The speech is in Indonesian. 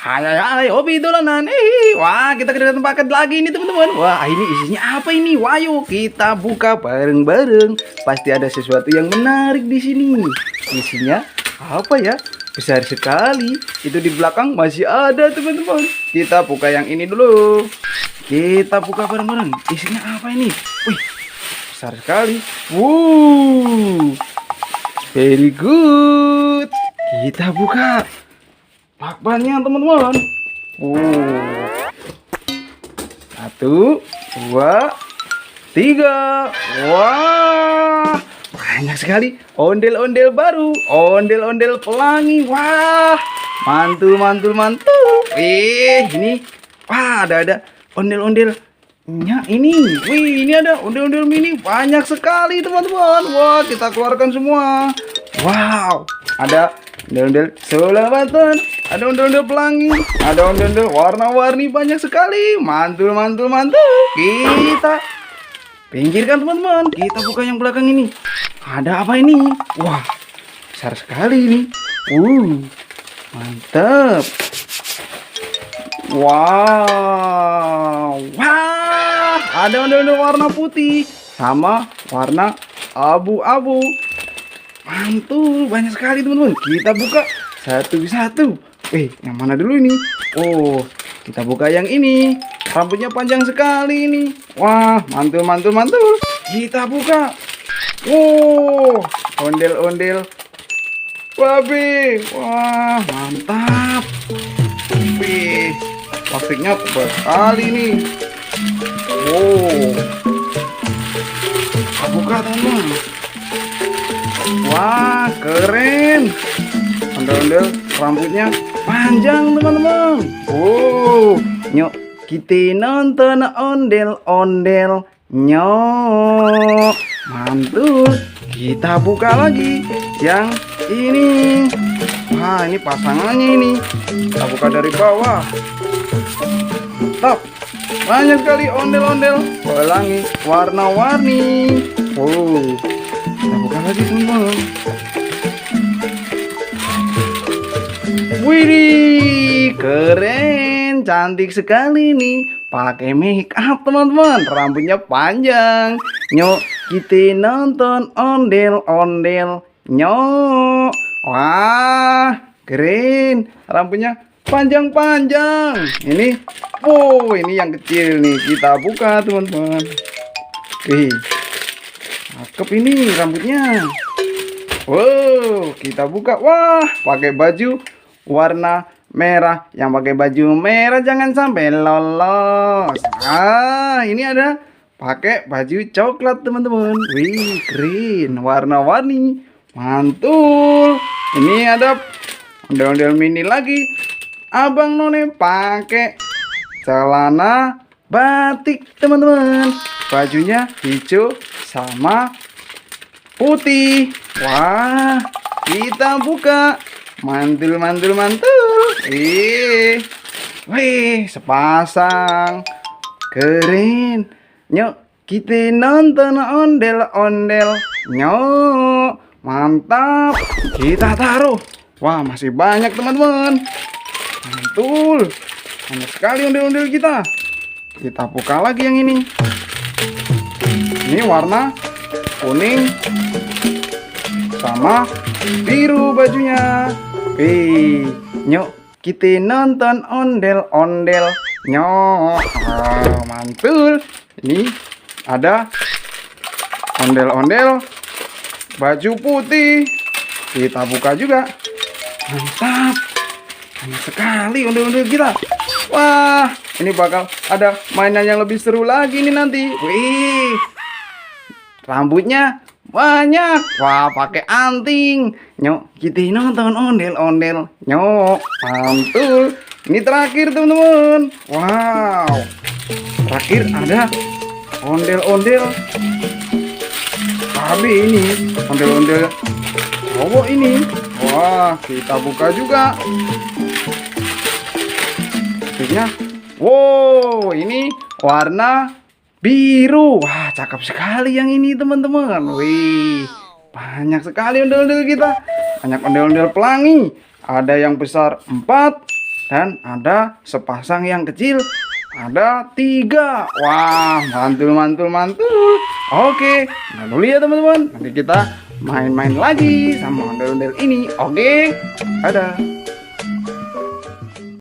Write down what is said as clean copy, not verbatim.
Hai hai hai, hobi dolanan. Wah, kita kedatangan paket lagi nih teman-teman. Wah, ini isinya apa ini? Wah, yuk kita buka bareng-bareng. Pasti ada sesuatu yang menarik di sini. Isinya apa ya? Besar sekali. Itu di belakang masih ada teman-teman. Kita buka yang ini dulu. Kita buka bareng-bareng. Isinya apa ini? Wih, besar sekali. Very good. Kita buka lakbannya teman-teman. Satu, dua, tiga. Wah, banyak sekali ondel-ondel baru, ondel-ondel pelangi. Wah, mantul mantul mantul. Ini wah, ada ondel-ondelnya ini. Wih, ini ada ondel-ondel mini banyak sekali teman-teman. Wah, kita keluarkan semua. Wow, ada ondel-ondel selamatan, ada ondel-ondel pelangi, ada ondel-ondel warna-warni banyak sekali. Mantul mantul mantul. Kita pinggirkan teman-teman. Kita buka yang belakang ini. Ada apa ini? Wah, besar sekali ini. Mantap. Wow, wah, ada ondel-ondel warna putih sama warna abu-abu. Mantul, banyak sekali teman-teman. Kita buka satu-satu. Yang mana dulu ini? Oh, kita buka yang ini. Rambutnya panjang sekali ini. Wah, mantul mantul mantul. Kita buka. Ondel-ondel babi. Wah, mantap. Plastiknya tebal sekali nih. Kita buka teman-teman. Wah, keren. Ondel-ondel rambutnya panjang teman-teman. Nyok kita nonton ondel-ondel. Nyok, mantul. Kita buka lagi yang ini. Wah, ini pasangannya ini. Kita buka dari bawah. Mantap. Banyak sekali ondel-ondel pelangi warna-warni. Kita buka lagi teman-teman. Widih, keren, cantik sekali nih. Pakai make up teman-teman, rambutnya panjang. Nyok, kita nonton ondel-ondel. Nyok, wah, keren, rambutnya panjang-panjang. Ini yang kecil nih. Kita buka teman-teman. Cakep ini rambutnya. Kita buka. Wah, pakai baju warna merah. Yang pakai baju merah jangan sampai lolos. Ini ada pakai baju coklat teman-teman. Wih, keren, warna-warni, mantul. Ini ada ondel-ondel mini lagi. Abang None pakai celana batik teman-teman. Bajunya hijau sama putih. Wah, kita buka. Mantul mantul mantul. Sepasang. Keren. Nyok, kita nonton ondel-ondel. Nyok, mantap. Kita taruh. Wah, masih banyak teman-teman. Mantul. Banyak sekali ondel-ondel kita. Kita buka lagi yang ini. Ini warna kuning sama biru bajunya. Nyok, kita nonton ondel-ondel. Nyok, mantul. Ini ada ondel-ondel baju putih. Kita buka juga. Mantap. Banyak sekali ondel-ondel kita. Wah, ini bakal ada mainan yang lebih seru lagi nih nanti. Rambutnya banyak. Wah, pakai anting. Nyok, kita nonton ondel-ondel. Nyok, mantul. Ini terakhir teman-teman. Wow, terakhir ada ondel-ondel babi ini. Ondel-ondel cowok ini. Wah, kita buka juga. Ini warna biru. Wah, cakep sekali yang ini teman-teman. Banyak sekali ondel-ondel kita. Banyak ondel-ondel pelangi. Ada yang besar 4, dan ada sepasang yang kecil. Ada 3. Wah, mantul. Oke, nah dulu ya teman-teman. Nanti kita main-main lagi sama ondel-ondel ini. Oke, dadah.